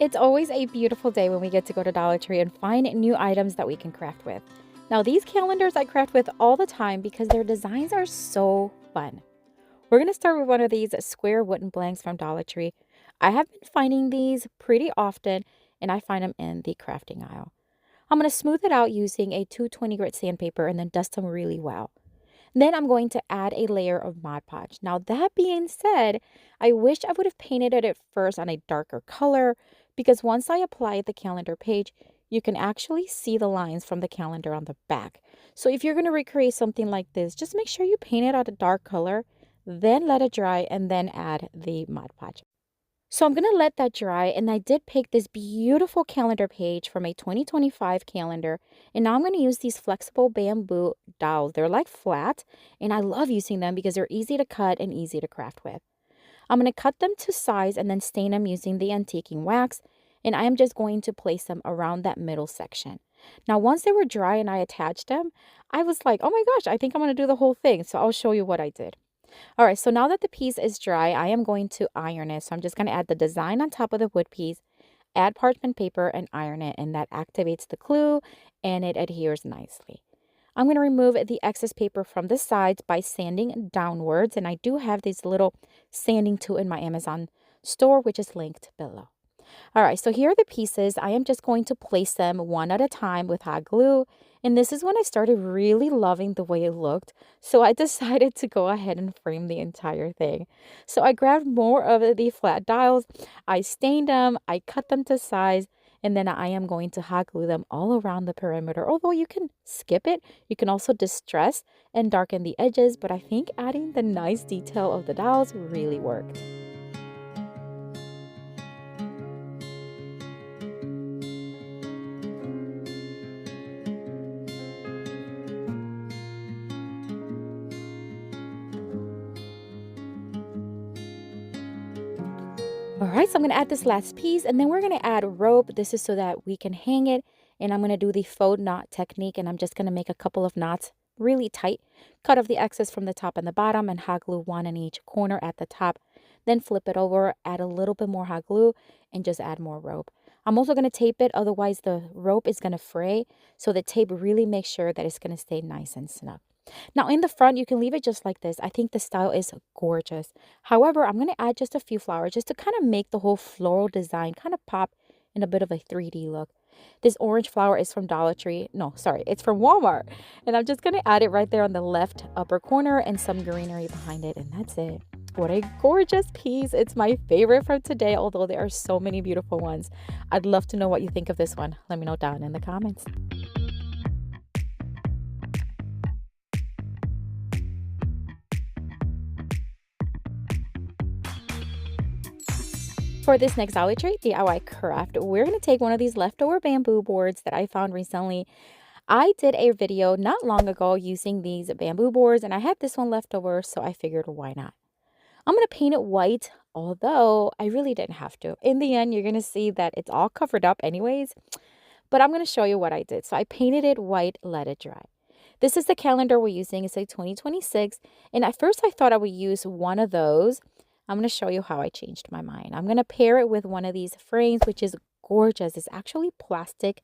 It's always a beautiful day when we get to go to Dollar Tree and find new items that we can craft with. Now, these calendars I craft with all the time because their designs are so fun. We're going to start with one of these square wooden blanks from Dollar Tree. I have been finding these pretty often, and I find them in the crafting aisle. I'm going to smooth it out using a 220 grit sandpaper and then dust them really well. Then I'm going to add a layer of Mod Podge. Now, that being said, I wish I would have painted it at first on a darker color because once I applied the calendar page, you can actually see the lines from the calendar on the back. So if you're going to recreate something like this, just make sure you paint it on a dark color, then let it dry, and then add the Mod Podge. So I'm going to let that dry, and I did pick this beautiful calendar page from a 2025 calendar, and now I'm going to use these flexible bamboo dowels. They're like flat, and I love using them because they're easy to cut and easy to craft with. I'm going to cut them to size and then stain them using the antiquing wax, and I am just going to place them around that middle section. Now, once they were dry and I attached them, I was like, oh my gosh, I think I'm going to do the whole thing, so I'll show you what I did. All right, so now that the piece is dry, I am going to iron it. So I'm just going to add the design on top of the wood piece, add parchment paper, and iron it. And that activates the glue and it adheres nicely. I'm going to remove the excess paper from the sides by sanding downwards. And I do have this little sanding tool in my Amazon store, which is linked below. All right, so here are the pieces. I am just going to place them one at a time with hot glue. And this is when I started really loving the way it looked. So I decided to go ahead and frame the entire thing. So I grabbed more of the flat dials. I stained them. I cut them to size. And then I am going to hot glue them all around the perimeter. Although you can skip it. You can also distress and darken the edges. But I think adding the nice detail of the dials really worked. All right, so I'm going to add this last piece and then we're going to add rope. This is so that we can hang it, and I'm going to do the faux knot technique, and I'm just going to make a couple of knots really tight, cut off the excess from the top and the bottom, and hot glue one in each corner at the top. Then flip it over, add a little bit more hot glue, and just add more rope. I'm also going to tape it, otherwise the rope is going to fray, so the tape really makes sure that it's going to stay nice and snug. Now in the front, you can leave it just like this. I think the style is gorgeous. However, I'm going to add just a few flowers just to kind of make the whole floral design kind of pop in a bit of a 3D look. This orange flower is from Dollar Tree. No, sorry, it's from Walmart. And I'm just going to add it right there on the left upper corner and some greenery behind it. And that's it. What a gorgeous piece. It's my favorite from today, although there are so many beautiful ones. I'd love to know what you think of this one. Let me know down in the comments. For this next Dollar Tree DIY craft, we're going to take one of these leftover bamboo boards that I found recently. I did a video not long ago using these bamboo boards, and I had this one left over, so I figured why not. I'm going to paint it white, although I really didn't have to. In the end, you're going to see that it's all covered up anyways, but I'm going to show you what I did. So I painted it white, let it dry. This is the calendar we're using. It's a 2026, and at first I thought I would use one of those. I'm going to show you how I changed my mind. I'm going to pair it with one of these frames, which is gorgeous. It's actually plastic,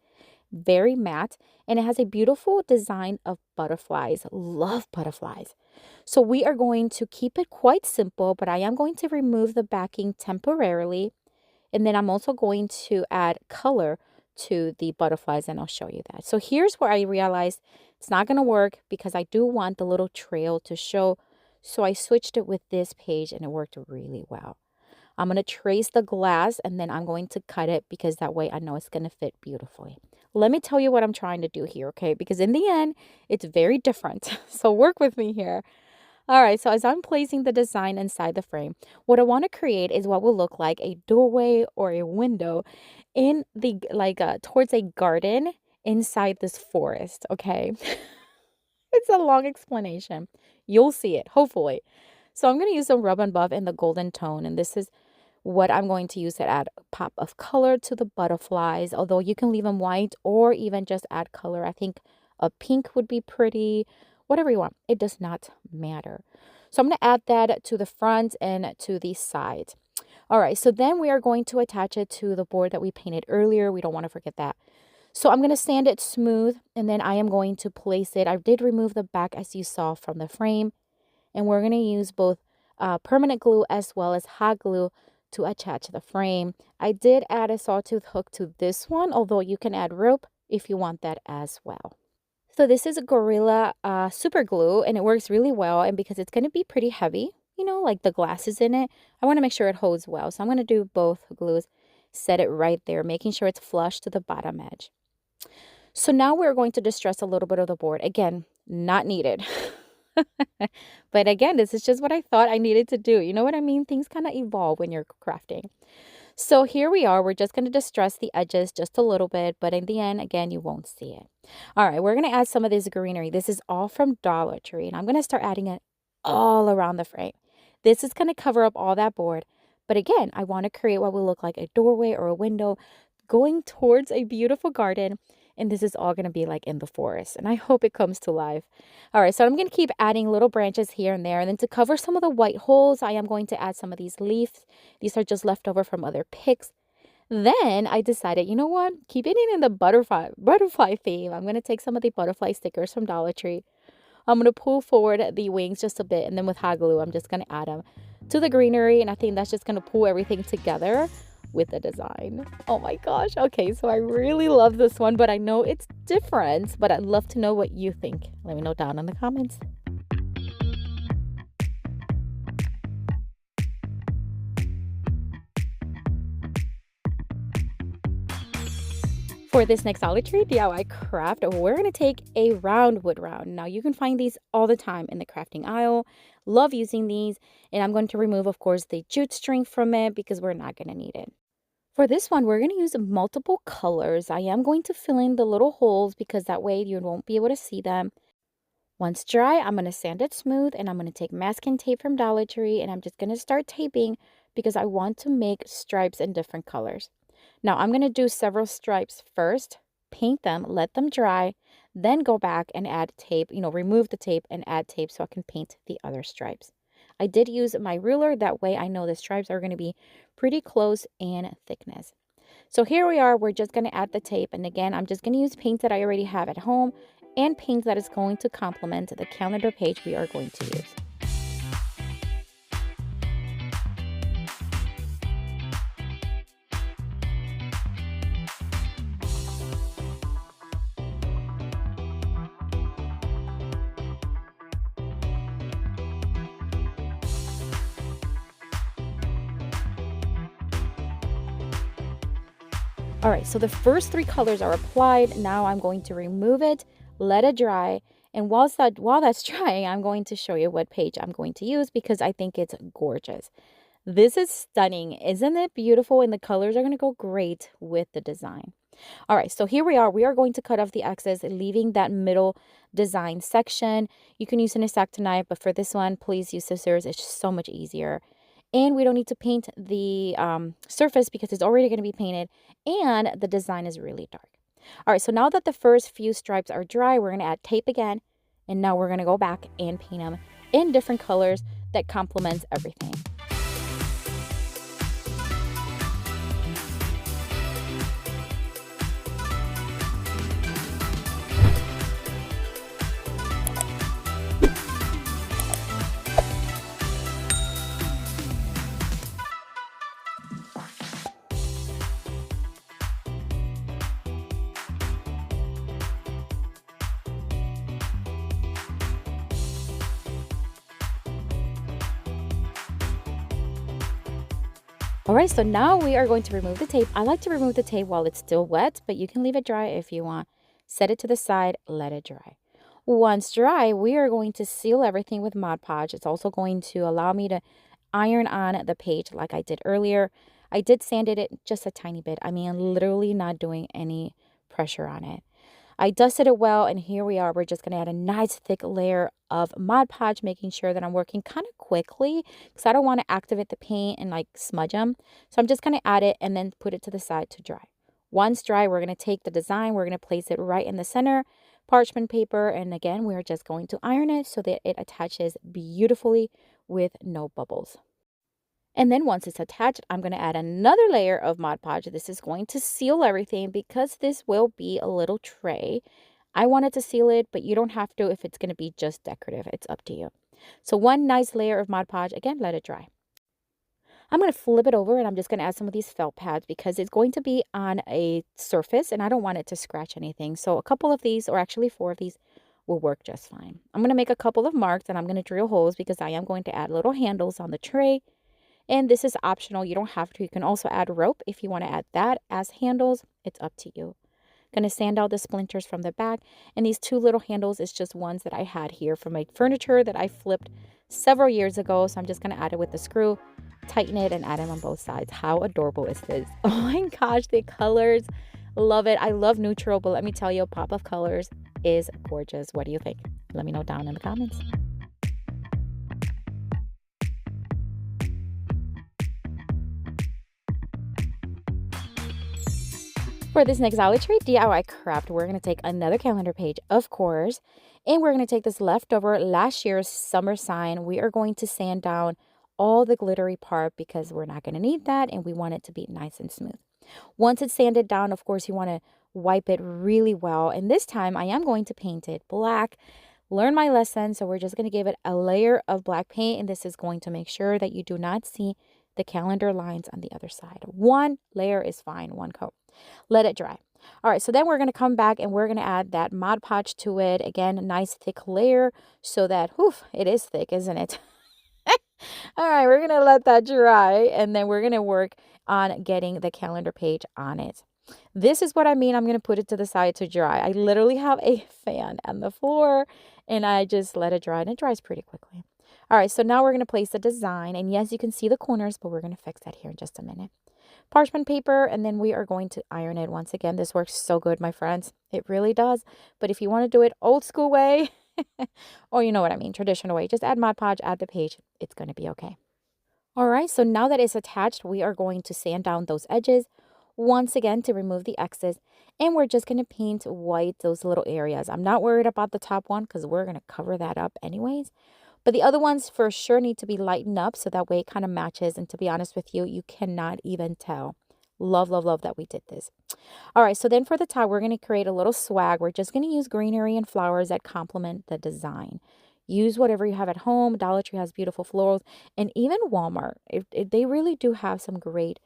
very matte, and it has a beautiful design of butterflies. Love butterflies. So we are going to keep it quite simple, but I am going to remove the backing temporarily. And then I'm also going to add color to the butterflies, and I'll show you that. So here's where I realized it's not going to work because I do want the little trail to show. So I switched it with this page and it worked really well. I'm going to trace the glass and then I'm going to cut it because that way I know it's going to fit beautifully. Let me tell you what I'm trying to do here, okay? Because in the end, it's very different. So work with me here. All right, so as I'm placing the design inside the frame, what I want to create is what will look like a doorway or a window in the towards a garden inside this forest, okay? It's a long explanation. You'll see it, hopefully. So I'm going to use some Rub and Buff in the golden tone. And this is what I'm going to use to add a pop of color to the butterflies. Although you can leave them white or even just add color. I think a pink would be pretty. Whatever you want. It does not matter. So I'm going to add that to the front and to the side. All right, so then we are going to attach it to the board that we painted earlier. We don't want to forget that. So I'm going to sand it smooth, and then I am going to place it. I did remove the back as you saw from the frame, and we're going to use both permanent glue as well as hot glue to attach the frame. I did add a sawtooth hook to this one, although you can add rope if you want that as well. So this is a Gorilla super glue, and it works really well. And because it's going to be pretty heavy, you know, like the glass is in it, I want to make sure it holds well. So I'm going to do both glues, set it right there, making sure it's flush to the bottom edge. So now we're going to distress a little bit of the board. Again, not needed. But again, this is just what I thought I needed to do. You know what I mean? Things kind of evolve when you're crafting. So here we are. We're just going to distress the edges just a little bit, but in the end, again, you won't see it. All right, we're going to add some of this greenery. This is all from Dollar Tree, and I'm going to start adding it all around the frame. This is going to cover up all that board. But again, I want to create what will look like a doorway or a window going towards a beautiful garden. And this is all going to be like in the forest. And I hope it comes to life. All right, so I'm going to keep adding little branches here and there. And then to cover some of the white holes, I am going to add some of these leaves. These are just left over from other picks. Then I decided, you know what? Keep it in the butterfly theme. I'm going to take some of the butterfly stickers from Dollar Tree. I'm going to pull forward the wings just a bit. And then with hot glue, I'm just going to add them to the greenery. And I think that's just going to pull everything together with the design. Oh my gosh. Okay, so I really love this one, but I know it's different, but I'd love to know what you think. Let me know down in the comments. For this next Dollar Tree DIY craft, we're going to take a round wood round. Now, you can find these all the time in the crafting aisle. Love using these. And I'm going to remove, of course, the jute string from it because we're not going to need it. For this one, we're going to use multiple colors. I am going to fill in the little holes because that way you won't be able to see them. Once dry, I'm going to sand it smooth, and I'm going to take masking tape from Dollar Tree, and I'm just going to start taping because I want to make stripes in different colors. Now, I'm going to do several stripes first, paint them, let them dry, then go back and add tape, remove the tape and add tape so I can paint the other stripes. I did use my ruler. That way I know the stripes are going to be pretty close in thickness. So here we are. We're just going to add the tape. And again, I'm just going to use paint that I already have at home and paint that is going to complement the calendar page we are going to use. All right, so the first three colors are applied. Now I'm going to remove it, let it dry. And while that's drying, I'm going to show you what page I'm going to use because I think it's gorgeous. This is stunning. Isn't it beautiful? And the colors are going to go great with the design. All right, so here we are. We are going to cut off the excess, leaving that middle design section. You can use an X-Acto knife, but for this one, please use scissors. It's just so much easier. And we don't need to paint the surface because it's already going to be painted and the design is really dark. All right, so now that the first few stripes are dry, we're going to add tape again. And now we're going to go back and paint them in different colors that complements everything. All right, so now we are going to remove the tape. I like to remove the tape while it's still wet, but you can leave it dry if you want. Set it to the side, let it dry. Once dry, we are going to seal everything with Mod Podge. It's also going to allow me to iron on the page like I did earlier. I did sand it just a tiny bit. I mean, literally not doing any pressure on it. I dusted it well, and here we are. We're just going to add a nice thick layer of Mod Podge, making sure that I'm working kind of quickly because I don't want to activate the paint and like smudge them. So I'm just going to add it and then put it to the side to dry. Once dry, we're going to take the design. We're going to place it right in the center, parchment paper, and again, we're just going to iron it so that it attaches beautifully with no bubbles. And then once it's attached, I'm going to add another layer of Mod Podge. This is going to seal everything because this will be a little tray. I wanted to seal it, but you don't have to if it's going to be just decorative. It's up to you. So one nice layer of Mod Podge. Again, let it dry. I'm going to flip it over and I'm just going to add some of these felt pads because it's going to be on a surface and I don't want it to scratch anything. So a couple of these, or actually 4 of these, will work just fine. I'm going to make a couple of marks and I'm going to drill holes because I am going to add little handles on the tray. And this is optional. You don't have to. You can also add rope if you want to add that as handles. It's up to you. Going to sand out the splinters from the back. And these 2 little handles is just ones that I had here from my furniture that I flipped several years ago. So I'm just going to add it with the screw, tighten it, and add them on both sides. How adorable is this? Oh my gosh, the colors. Love it. I love neutral, but let me tell you, a pop of colors is gorgeous. What do you think? Let me know down in the comments. For this next Dollar Tree DIY craft, we're going to take another calendar page, of course, and we're going to take this leftover last year's summer sign. We are going to sand down all the glittery part because we're not going to need that and we want it to be nice and smooth. Once it's sanded down, of course, you want to wipe it really well. And this time I am going to paint it black. Learn my lesson. So we're just going to give it a layer of black paint. And this is going to make sure that you do not see the calendar lines on the other side. One layer is fine, one coat. Let it dry. All right, so then we're going to come back and we're going to add that Mod Podge to it. Again, a nice thick layer so that, it is thick, isn't it? All right, we're going to let that dry and then we're going to work on getting the calendar page on it. This is what I mean. I'm going to put it to the side to dry. I literally have a fan on the floor and I just let it dry and it dries pretty quickly. All right, so now we're going to place the design and yes, you can see the corners, but we're going to fix that here in just a minute. Parchment paper, and then we are going to iron it once again. This works so good, my friends. It really does. But if you want to do it old school way, or you know what I mean, traditional way, just add Mod Podge, add the page. It's going to be okay. All right, so now that it's attached, we are going to sand down those edges once again to remove the excess. And we're just going to paint white those little areas. I'm not worried about the top one because we're going to cover that up anyways. But the other ones for sure need to be lightened up so that way it kind of matches. And to be honest with you, you cannot even tell. Love, love, love that we did this. All right, so then for the top, we're going to create a little swag. We're just going to use greenery and flowers that complement the design. Use whatever you have at home. Dollar Tree has beautiful florals. And even Walmart, they really do have some great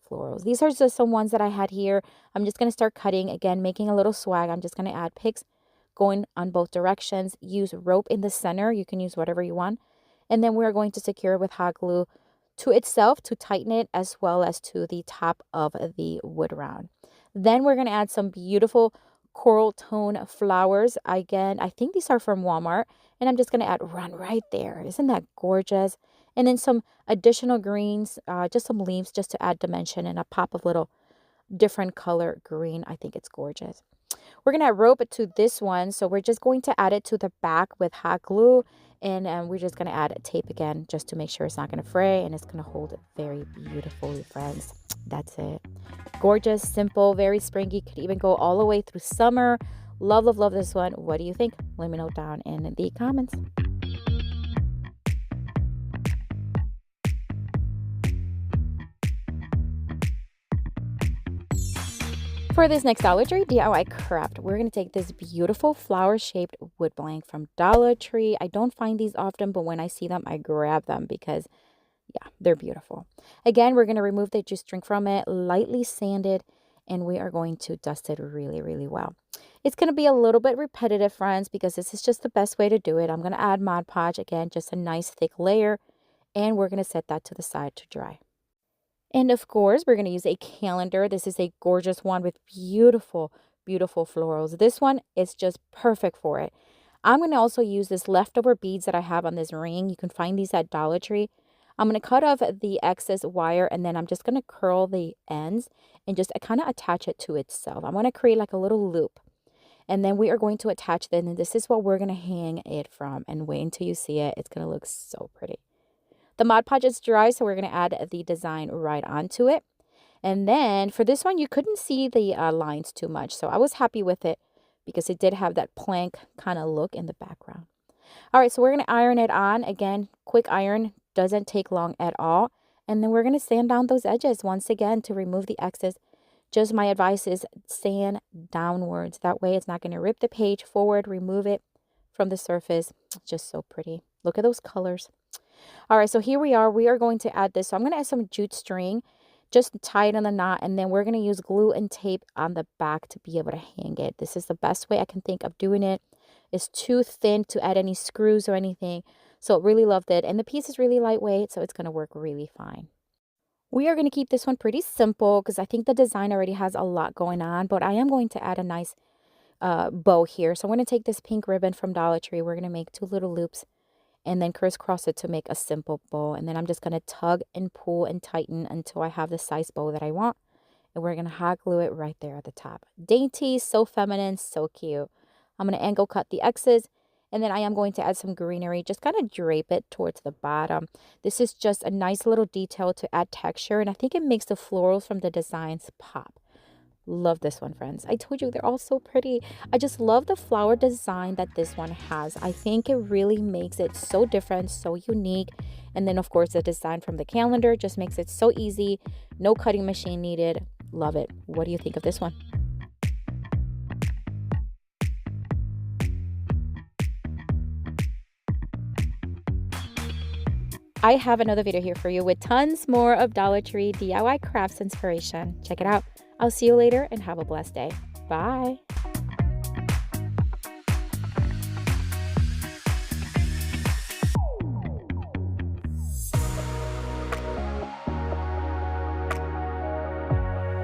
florals. These are just some ones that I had here. I'm just going to start cutting. Again, making a little swag. I'm just going to add picks going on both directions. Use rope in the center. You can use whatever you want. And then we're going to secure it with hot glue to itself to tighten it as well as to the top of the wood round. Then we're going to add some beautiful coral tone flowers. Again, I think these are from Walmart. And I'm just going to add one right there. Isn't that gorgeous? And then some additional greens, just some leaves just to add dimension and a pop of little different color green. I think it's gorgeous. We're going to add rope to this one. So we're just going to add it to the back with hot glue. And we're just going to add tape again just to make sure it's not going to fray. And it's going to hold it very beautifully, friends. That's it. Gorgeous, simple, very springy. Could even go all the way through summer. Love, love, love this one. What do you think? Let me know down in the comments. For this next Dollar Tree DIY craft, we're going to take this beautiful flower-shaped wood blank from Dollar Tree. I don't find these often, but when I see them, I grab them because, yeah, they're beautiful. Again, we're going to remove the juice string from it, lightly sand it, and we are going to dust it really, really well. It's going to be a little bit repetitive, friends, because this is just the best way to do it. I'm going to add Mod Podge, again, just a nice thick layer, and we're going to set that to the side to dry. And of course, we're going to use a calendar. This is a gorgeous one with beautiful, beautiful florals. This one is just perfect for it. I'm going to also use this leftover beads that I have on this ring. You can find these at Dollar Tree. I'm going to cut off the excess wire and then I'm just going to curl the ends and just kind of attach it to itself. I'm going to create like a little loop. And then we are going to attach it. And this is what we're going to hang it from. And wait until you see it. It's going to look so pretty. The Mod Podge is dry, so we're going to add the design right onto it. And then for this one, you couldn't see the lines too much. So I was happy with it because it did have that plank kind of look in the background. All right, so we're going to iron it on. Again, quick iron, doesn't take long at all. And then we're going to sand down those edges once again to remove the excess. Just my advice is sand downwards. That way it's not going to rip the page forward. Remove it from the surface. It's just so pretty. Look at those colors. All right, so here we are. We are going to add this. So I'm going to add some jute string. Just tie it in the knot, and then we're going to use glue and tape on the back to be able to hang it. This is the best way I can think of doing it. It's too thin to add any screws or anything. So really loved it. And the piece is really lightweight, so it's going to work really fine. We are going to keep this one pretty simple because I think the design already has a lot going on, but I am going to add a nice bow here. So I'm going to take this pink ribbon from Dollar Tree. We're going to make 2 little loops and then crisscross it to make a simple bow. And then I'm just going to tug and pull and tighten until I have the size bow that I want. And we're going to hot glue it right there at the top. Dainty, so feminine, so cute. I'm going to angle cut the X's. And then I am going to add some greenery, just kind of drape it towards the bottom. This is just a nice little detail to add texture, and I think it makes the florals from the designs pop. Love this one, friends. I told you they're all so pretty. I just love the flower design that this one has. I think it really makes it so different, so unique. And then, of course, the design from the calendar just makes it so easy. No cutting machine needed. Love it. What do you think of this one? I have another video here for you with tons more of Dollar Tree DIY crafts inspiration. Check it out. I'll see you later and have a blessed day. Bye.